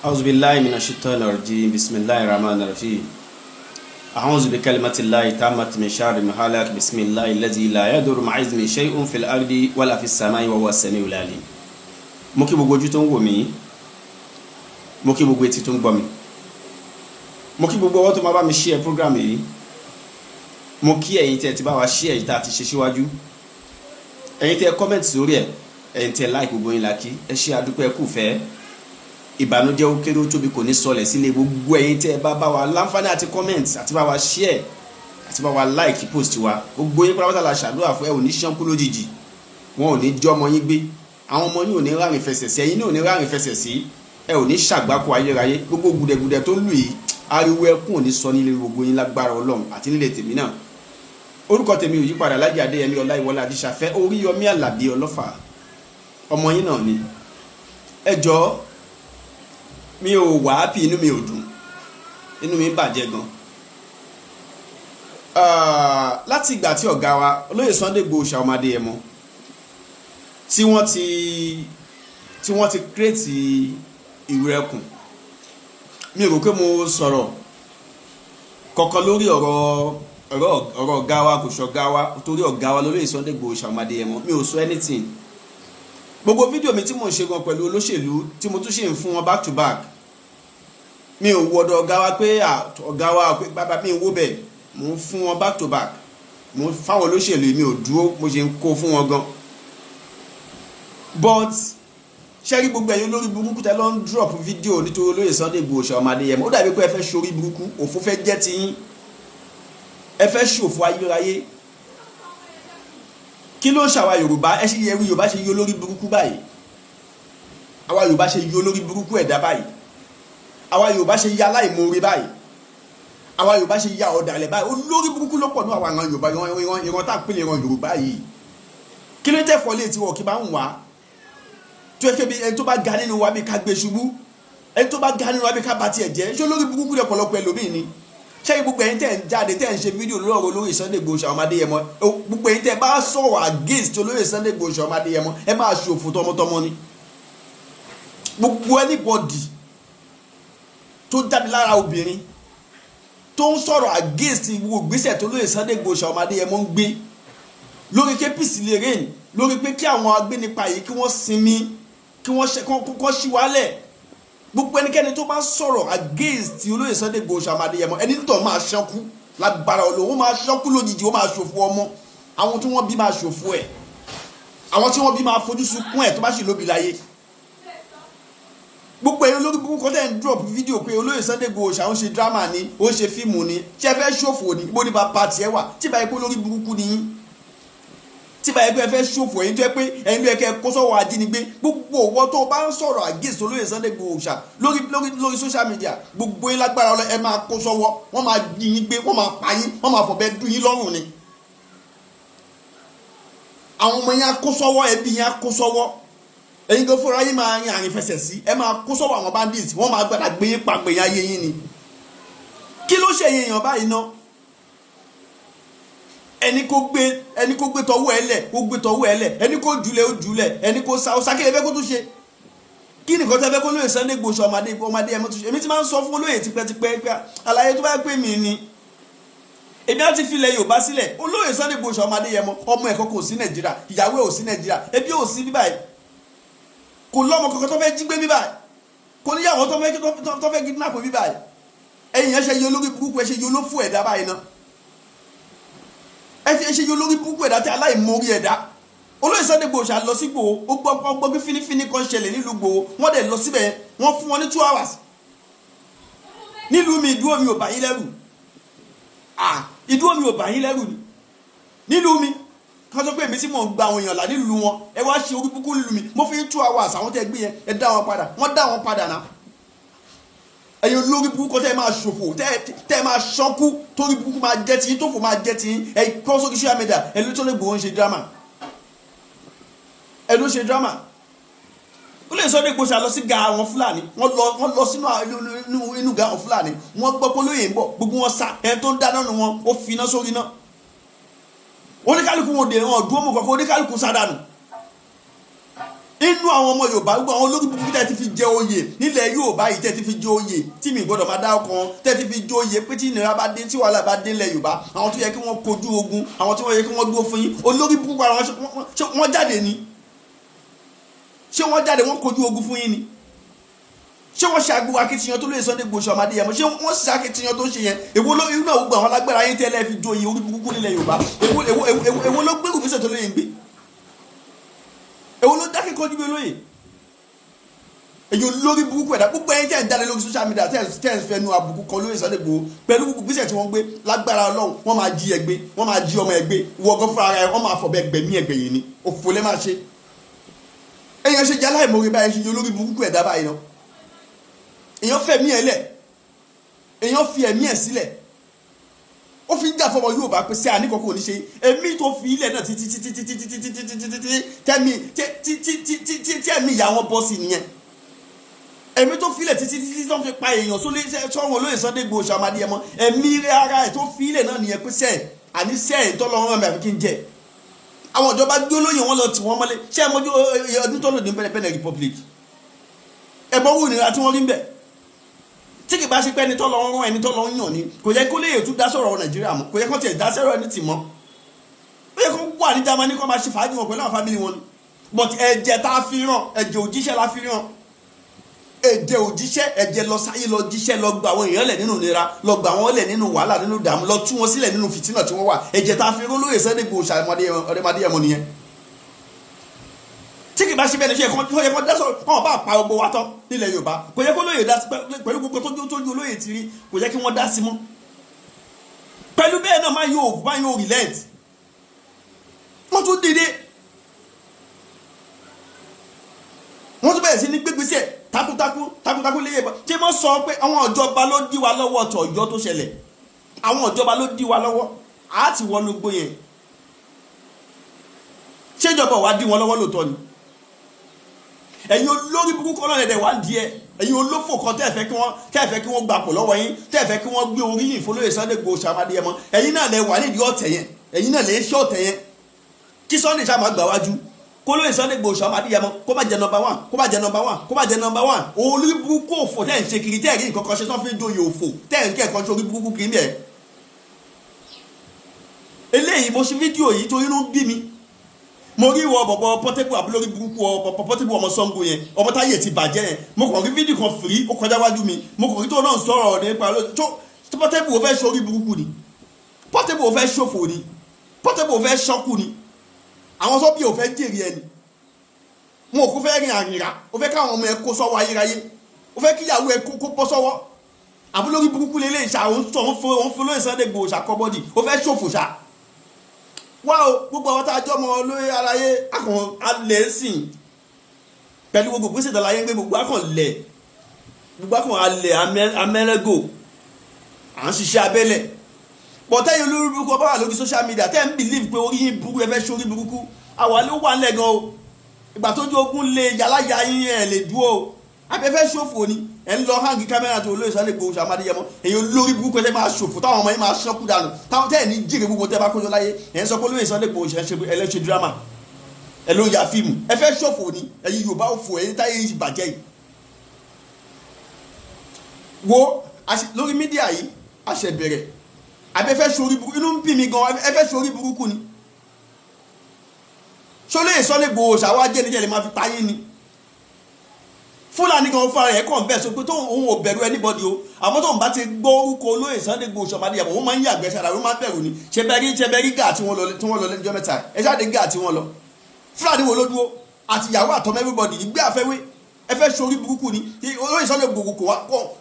أعوذ بالله من الشيطان الرجيم بسم الله الرحمن الرحيم أعوذ بكلمة الله تامة من شر ما خلق بسم الله الذي لا يضر مع اسمه شيء في الأرض ولا في السماء وهو السميع العليم. Mo kí gbogbo ojú tó ń wò mí, mo kí gbogbo etí tó ń gbọ́ mi, mo kí gbogbo ọwọ́ tó máa bá mi share program yìí, mo kí ẹ̀yin tẹ́ ti bá wa share èyí tá a ti ṣe síwájú, ẹ̀yin tẹ́ comment sórí ẹ̀, ẹ̀yin tẹ́ like gbogbo yín la kí, ẹ ṣé àdúpẹ́ kú fẹ́. Ìbànújẹ́ ó kéré ó tóbi kò ní sọlẹ̀ sílé gbogbo ẹ̀yin tẹ́ bá wa láǹfààní àti comment àti bá wa share àti bá wa like post wa, gbogbo yín pátápátá la ṣàdúrà fún ẹ ò ní ṣánkú lójijì, wọn ò ní jọ́ ọmọ yín gbé, àwọn ọmọ yín ò ní rárín fẹsẹ̀ sí, ẹ̀yin ní ò ní rárín fẹsẹ̀ sí, ẹ ò ní ṣàgbákò ayérayé, gbogbo gùdẹ̀gùdẹ̀ tó lù yìí ariwo ẹkún ò ní sọ nílé gbogbo yín lágbára Ọlọ́run àti nílé tèmi náà. Orúkọ tèmi ò yí padà, Lájí Adéyẹmí Ọláìwọlá Adíṣàfẹ́ Oríyọmí Àlàbí Ọlọ́fà, ọmọ yín náà ni. Ẹ jọ̀ọ́ mi ò wà happy, inú mi ò dùn, inú mi bàjẹ́ gan. Láti ìgbà tí ọ̀gá wa olóyè Sunday Igboho ọmọ Adéyẹmọ tí wọ́n ti create ìwé ẹkùn, mi rò pé mo sọ̀rọ̀ kọ̀ọ̀kan lórí ọ̀rọ̀ ọ̀gá wa kò ṣọ̀gá wa, torí ọ̀gá wa lólóyè Sunday Igboho ọmọ Adéyẹmọ, mi ò sọ anything. Gbogbo fídíò mi tí mo ń ṣe gan pẹ̀lú olóṣèlú tí mo tún ṣe ń fún wọn back to back, mi ò wọ́dọ̀ ọ̀gá wa pé ọ̀gá wa pé bàbá mi ń wó bẹ̀, mo ń fún wọn back to back, mo fáwọn olóṣèlú mi ò dúró, mo ṣe ń kó fún wọn gan. But ṣẹ́rí gbogbo ẹ̀yin olórí burúkú tẹ́ lọ ń drop fídíò nítorí olóyè Sunday Igboho ọmọ Adéyẹmọ, ó dàbí pé ẹ fẹ́ ṣorí burúkú, òfò fẹ́ jẹ́ ti yín, ẹ fẹ́ ṣòfò ayérayé. Kí ló ń ṣàwa Yorùbá, ẹ ṣe yẹ Yorùbá ṣe yí olórí burúkú báyìí, àwa Yorùbá ṣe yí olórí burúkú ẹ̀dá báyìí, àwa Yorùbá ṣe yí aláìmoore báyìí, àwa Yorùbá ṣe yí ọ̀dàlẹ̀ báyìí, olórí burúkú ló pọ̀ ní àwọn Yorùbá, ìran tá à ń pè ní ìran Yorùbá yìí. Kí ló tẹ́ fọ́lé tí wọ́n kì bá ń wá tó yẹ kí ẹni tó bá ga nínú wa bí ká gbé ṣubú, ẹni tó bá ga nínú wa bí ká bá tiẹ̀ jẹ́, ṣé olórí burúkú lọ́pọ̀lọpọ̀ ẹlòmíì ni? Ṣé gbogbo ẹ̀yin tẹ́ ń jáde tẹ́ ń ṣe fídíò lórí ọ̀rọ̀ olóyè Sunday Igboho ọmọ Adéyẹmọ, gbogbo ẹ̀yin tẹ́ bá sọ̀rọ̀ against olóyè Sunday Igboho ọmọ Adéyẹmọ, ẹ máa ṣòfò tọmọtọmọ ni. Gbogbo anybody tó jáde lára obìnrin tó ń sọ̀rọ̀ against ìwò ìgbésẹ̀ tó olóyè Sunday Igboho ọmọ Adéyẹmọ ń gbé lórí pé peace lè reign, lórí pé kí àwọn agbénipa yìí kí wọ́n sinmi, kí wọ́n ṣí wálẹ̀. Gbogbo ẹnikẹ́ni tó bá sọ̀rọ̀ against olóyè Sunday Igboho ọmọ Adéyẹmọ, ẹni tó máa ṣánkú lágbára Ọlọ́run, ó máa ṣánkú lójijì, ó máa ṣòfò ọmọ, àwọn tí wọ́n bí máa ṣòfò ẹ̀, àwọn tí wọ́n bí máa fojú sunkún ẹ̀ tó bá sì lóbi láyé. Gbogbo ẹ̀yin olórí burúkú tẹ́ ń drop fídíò pé olóyè Sunday Igboho ó ń ṣe drama ni, ó ń ṣe fíìmù ni, ṣé ẹ fẹ́ ṣòfò ni? Ibo ni bàbá tiẹ̀ wà tí báyìí pé olórí burúkú ni yín, tí báyìí pé ẹ fẹ́ ṣòfò ẹ̀yin tó yẹ pé ẹ̀yin ló yẹ kẹ́ kó sọ́wọ́ ajínigbé. Gbogbo owó tó bá ń sọ̀rọ̀ against olóyè Sunday Igboho lórí social media, gbogbo yín lágbára Ọlọ́run ẹ máa kó sọ́wọ́, wọ́n máa jí yín gbé, wọ́n máa pa yín, wọ́n máa fọ̀bẹ dún yín lọ́rùn ni. Àwọn ọmọ yín á kó sọ́wọ́, ẹbí yín á kó sọ́wọ́, ẹ̀yin gan fúnra yín máa rin àrìn fẹsẹ̀ sí, ẹ máa kó sọ́wọ́ àwọn bandits, wọ́n máa gbàdá gbé yín pàgbé yín ayé yín ni. Kí ló ṣe èèyàn báyìí ná? Ẹni kó gbé tọwọ́ ẹ lẹ̀, ó gbé tọwọ́ ẹ lẹ̀, ẹni kó jùlẹ̀ ó jùlẹ̀, ẹni kó sa ọ̀sá kílẹ̀ fẹ́ kó tún ṣe. Kí nìkan tẹ́ fẹ́ kó lóyè Sunday Igboho ọmọ Adéyẹmọ tún ṣe? Èmi ti máa ń sọ fún olóyè tipẹ́tipẹ́ pé àlàyé tó bá pè mí ni èmi á ti filẹ̀ Yorùbá sílẹ̀. Olóyè Sunday Igboho ọmọ Adéyẹmọ, ọmọ ẹ̀kọ́ kò sí Nàìjíríà, ìyàwó ò sí Nàìjíríà, ẹbí ò sí bíbáyìí, kò lọ́mọ kankan tó fẹ́ jí gbé bíbáyìí, kò níyàwó tó fẹ́ kidnap bíbáyìí. Ẹ̀yin ẹ ṣe yọ olórí burúkú, ẹ ṣe yọ olófò ẹ̀dá báyìí náà, ẹ fi ṣe yọ olórí burúkú ẹ̀dá tí aláìmorí ẹ̀dá. Olóyè Sunday Igboho lọ sí Igboho, ó gbọ́ pé fínífíní kan ṣẹlẹ̀ nílùú Igboho, wọ́n dẹ̀ lọ síbẹ̀, wọ́n fún wọn ní 2 hours. Nílùú mi ìdúró mi ò bá yín lẹ́rù, ìdúró mi ò bá yín lẹ́rù ni. Nílùú mi kan sọ pé èmi tí mò ń gba àwọn èèyàn là nílùú wọn, ẹ wá ṣe orí burúkú nílùú mi, mo fi 2 hours àwọn tẹ́ gbé yẹn, ẹ dá wọn padà, wọ́n dá wọn padà náà. Ẹ̀yin olórí burúkú tẹ́ máa ṣòfò, tẹ́ máa ṣánkú, torí burúkú máa jẹ́ tiyín, tó fò máa jẹ́ tiyín, ẹ kọ́ sórí social media, ẹ ló tó lè gbòó ń ṣe drama, ẹ ló ṣe drama. Olóyè Sunday Igboho lọ sí ga àwọn Fúlàní, wọ́n lọ sínú inú ga àwọn Fúlàní, wọ́n gbọ́ pé olóyè ń bọ̀, gbogbo wọn sá, ẹni tó ń dáná nu wọn ó fi iná sórí iná, oníkálukú wọn dè wọn dúró mọ́ kankan, oníkálukú sádànù. inú àwọn ọmọ Yorùbá gbogbo àwọn olórí burúkú tẹ́ ti fi jẹ oyè nílẹ̀ Yorùbá yìí tẹ́ ti fi jẹ oyè tí mi gbọ́dọ̀ máa dá ọkàn tẹ́ ti fi jẹ oyè pé tí ìnira bá dé tí wàhálà bá dé nílẹ̀ Yorùbá àwọn tó yẹ kí wọ́n kojú ogun àwọn tó yẹ kí wọ́n dúró fún yín olórí burúkú ara wọn jáde ni ṣé wọ́n jáde wọ́n kojú ogun fún yín ni ṣé wọ́n ṣe agbó akitiyan tó lóye Sunday Igboho Ọmọ Adéyẹmọ ṣé wọ́n ṣe akitiyan tó ń ṣe yẹn èwo ló inú àwọn gbogbo àwọn alágbára yín tẹ́lẹ̀ fi jẹ oyè orí burúkú nílẹ̀ Yorùbá èwo ló gbé òfìsẹ̀ tó lóye ń gbé èwo ló dákẹ́ kọjú bí olóyè èyí olórí burúkú ẹ̀dá gbogbo ẹ̀yin tẹ́ ń jáde lórí social media tẹ́ ń fẹnu àbùkù kan lórí Sunday Igboho pẹ̀lú gbogbo gbèsè tí wọ́n gbé lágbára Ọlọ́run wọ́n máa jí ẹgbẹ́ wọ́n máa jí ọmọ ẹgbẹ́ wọ́gọ́ fún ara ẹ̀ wọ́n máa fọ̀bẹ gbẹ̀mí ẹgbẹ́ yìí ni òfò lẹ́ máa ṣe èyàn ṣe jẹ́ aláìmoore báyìí ṣe olórí burúkú ẹ̀dá báyìí náà èyàn fẹ́ mí ẹ̀ lẹ̀ èyàn fi ẹ̀mí ẹ̀ sílẹ̀ ó fi ń jà fọmọ Yorùbá pé sí àníkọ̀kọ̀ òní ṣe èmi tó fi ilẹ̀ náà títí tẹ́mi ìyá wọn bọ́ sí nìyẹn èmi tó fi ilẹ̀ títí tó ń fi pa èèyàn sọ́wọ́n olóyè Sunday Igboho Ọmọ Adéyẹmọ èmi rẹ̀ ara ẹ̀ tó fi ilẹ̀ náà nìyẹn pé sẹ́ẹ̀ àní sẹ́ẹ̀ tọ́lọ́run mi àfi kí n jẹ àwọn ìjọba gbé olóyè wọn lọ tì wọ́n mọ́lé ṣé ẹ mọ́jú ọdún tó lò ní Benin Republic ẹ̀bọ́n wù nira tí wọ́n rí ń bẹ̀ tí kì bá ṣe pé ẹni tó lọ rán ẹni tó lọ yàn ni kò yẹ kó lè tún dá sọ̀rọ̀ Nàìjíríà mọ́ kò yẹ kó tiẹ̀ dá sọ̀rọ̀ ẹni tì mọ́ ó yẹ kó wà ní Jámánì kó máa ṣe fàájì wọn pẹ̀lú àwọn fámìlì wọn ni but ẹ̀jẹ̀ tá a fi ràn ẹ̀jẹ̀ òjíṣẹ́ la fi ràn ẹ̀jẹ̀ òjíṣẹ́ ẹ̀jẹ̀ lọ sáyé lọ jíṣẹ́ lọ gba àwọn èèyàn lẹ̀ nínú ìnira lọ gba àwọn lẹ̀ nínú wàhálà nínú ìdààmú lọ tú wọn sílẹ̀ nínú fìtínà tí wọ́n wà ẹ̀jẹ̀ tá a fi rán lóye Sunday Igboho Ọmọ Adéyẹmọ nìyẹn tí kì bá ṣe bẹ́ẹ̀ ní ṣe kó yẹ kó dá sọ̀rọ̀ wọn bá pa gbogbo wa tán nílẹ̀ Yorùbá kò yẹ kó lóye dá sí pẹ̀lú gbogbo tójú olóye ti rí kò yẹ kí wọ́n dá sí mọ́ pẹ̀lú bẹ́ẹ̀ náà máa yóò relent wọ́n tún dìde wọ́n tún bẹ̀rẹ̀ sí ní gbégbèsè takuntakun léyè bá tí wọ́n sọ pé àwọn ìjọba ló dí wa lọ́wọ́ ọ̀tọ̀ Ọ̀yọ́ tó ṣẹlẹ̀ àwọn ìjọba ló dí wa lọ́wọ́ àti wọnú gbó yẹn ṣé ìjọba wa dí wọn lọ́wọ́ lóòótọ́ ni ẹ̀yin olórí burúkú ọlọ́dẹ̀dẹ̀ wá ń di ẹ ẹ̀yin olófò kan tẹ́ẹ̀fẹ́ kí wọ́n gbapò lọ́wọ́ yín tẹ́ẹ̀fẹ́ kí wọ́n gbé oríyìn fọlọ́yè Sunday Igboho Ọmọ Adéyẹmọ ẹ̀yin náà lẹ wà nídìí ọ̀tẹ̀ yẹn ẹ̀yin náà lè ṣe ọ̀tẹ̀ yẹn kí Sunday sábà gbà wájú kólóyè Sunday Igboho Ọmọ Adéyẹmọ kó má jẹ number 1 kó má jẹ number 1 kó má jẹ number 1 olórí burúkú òfò tẹ́ ń ṣe kiri tẹ́ rí nǹkan kan ṣe tán fi ń joyè òfò tẹ́ ń kẹ́ẹ̀kan ṣe orí burúkú kiri bẹ́ẹ̀ eléyìí mo ṣe fídíò yìí tó inú bí mi mo rí ìwọ bọ̀bọ̀ Portable àbúlórí burúkú Portable ọmọ Sango yẹn ọmọ táyé ti bàjẹ́ yẹn mo kàn rí fídíò kan fìrí ó kọjá wájú mi mo kàn rí tó náà sọ̀rọ̀ nípa tó Portable ò fẹ́ sórí burúkú ni Portable ò fẹ́ ṣòfò ni Portable ò fẹ́ ṣọ́kù ni àwọn sọ́bí ò fẹ́ jèrè ẹni wọn ò kó fẹ́ rìn àrìnrà ó fẹ́ káwọn ọmọ ẹ kó sọ́wọ́ ayérayé ó fẹ́ kíyàwó ẹ kó bọ́ sọ́wọ́ àbúlórí burúkú lélẹ̀ ìṣà òun fún lóyè Sunday Igboho ṣàkọ́bọ́dì ó fẹ́ ṣòfò ṣá wá o gbogbo àwọn tá a jọ mọ lórí aráyé akàn alẹ́ sìn pẹ̀lú gbogbo gbèsè tó láyé ń gbé gbogbo akàn lẹ̀ gbogbo akàn alẹ́ amẹ́lẹ́gò à ń ṣiṣẹ́ abẹ́lẹ̀ bọ̀tẹ́ yìí olórí burúkú ọba wà lórí social media tẹ́ ń believe pé orí yín burúkú ẹ fẹ́ ṣorí burúkú àwa ló wà nílẹ̀ gan o ìgbà tó jó ogún lé yàláyà yín ẹ̀ lè dúró o abẹ́fẹ́ ṣòfò ni ẹ̀ ń lọ hangi kámẹ́rà tó olóyè Sunday Igboho Ọmọ Adéyẹmọ èyí olórí burúkú ẹ̀ máa ṣòfò táwọn ọmọ yín máa ṣọ́kù dànù táwọn tẹ́ ẹ̀ ní jìrì gbogbo tẹ́ bá kójọ láyé ẹ̀ ń sọ pé olóyè Sunday Igboho ẹlẹ́ṣẹ̀ dírámà ẹ̀ ló ya fíìmù ẹ fẹ́ ṣòfò ni ẹ̀yin Yorùbá òfò ẹ̀yin táyé yìí bàjẹ́ yìí wo lórí mídíà yìí àṣẹbẹ̀rẹ̀ abẹ́fẹ́ ṣorí burúkú inú ń bí mi gan ẹ fẹ́ ṣorí burúkú ni ṣọlẹ́ Sunday Igboho ṣàwájẹ́ níjẹ́ lè máa fi táyé ni Fúlàní gan fúnra rẹ̀ kàn bẹ́ẹ̀ sọ pé tóun òun ò bẹ̀rù anybody o àmọ́ tóun bá ti gbọ́ orúkọ olóyè Sunday Igboho Ọmọ Adéyẹmọ wọ́n máa ń yàgbẹ́ sára wọ́n máa ń bẹ̀rù ni ṣẹbẹ́rí gà tí wọ́n lọ lẹ́jọ́ mẹ́ta ẹ ṣáà dé gà tí wọ́n lọ Fúlàní wo ló dúró àti ìyàwó àtọmọ everybody ìgbé àfẹ́wé ẹ fẹ́ ṣorí burúkú ni olóyè Sunday Igboho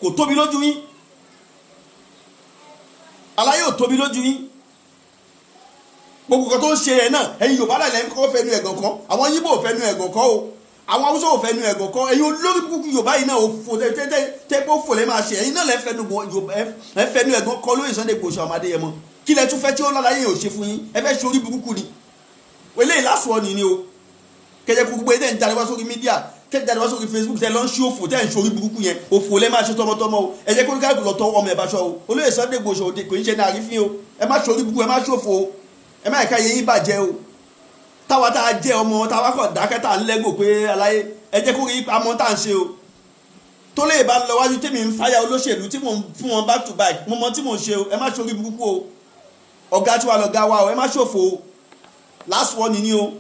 kò tóbi lójú yín aláyé ò tóbi lójú yín gbogbo kan tó ń ṣe ẹ̀ náà ẹ̀yin Yorùbá láì lẹ́yìn kọ́ fẹ́nu ẹ̀gàn kan àwọn Yíbò ò fẹ́nu ẹ̀gàn kan o àwọn Haúsá ò fẹ́nu ẹ̀gàn kan ẹ̀yin olórí burúkú Yorùbá yìí náà ò fò tẹ́ pé ó fò lẹ́ máa ṣe ẹ̀yin náà lẹ́ fẹ́nu ẹ̀gàn kan lóyè Sunday Igboho Ọmọ Adéyẹmọ kí lẹ tún fẹ́ tí ó láláyé ò ṣe fún yín ẹ fẹ́ ṣorí burúkú ni eléyìí lásùwọ̀ ni o kẹjẹ kú gbogbo ẹ̀ ń jáde wá sórí mídíà kẹjẹ jáde wá sórí Facebook tẹ lọ ń ṣí òfò tẹ ń ṣorí burúkú yẹn òfò lẹ́ máa ṣe tọmọtọmọ o ẹ jẹ́ kó kálukú lọ tọ́ ọmọ ẹ̀ bá ṣọ o olóyè Sunday Igboho kò ń ṣe ní àrífín o ẹ má ṣorí burúkú ẹ má ṣòfò o ẹ má ẹ̀ka yẹyìn bàjẹ́ o táwa tá a jẹ́ ọmọ táwa kọ̀ dákẹ́ tá a ń lẹ́gò pé aláyé ẹ jẹ́ kó rí pamọ́ tá à ń ṣe o tó lè bá lọ wájú tèmi ń fáyà olóṣèlú tí mò ń fún wọn back to back mo mọ tí mò ń ṣe o ẹ má ṣorí burúkú o ọ̀gá tí wà lọ́gá wa o ẹ má ṣòfò o last one ni o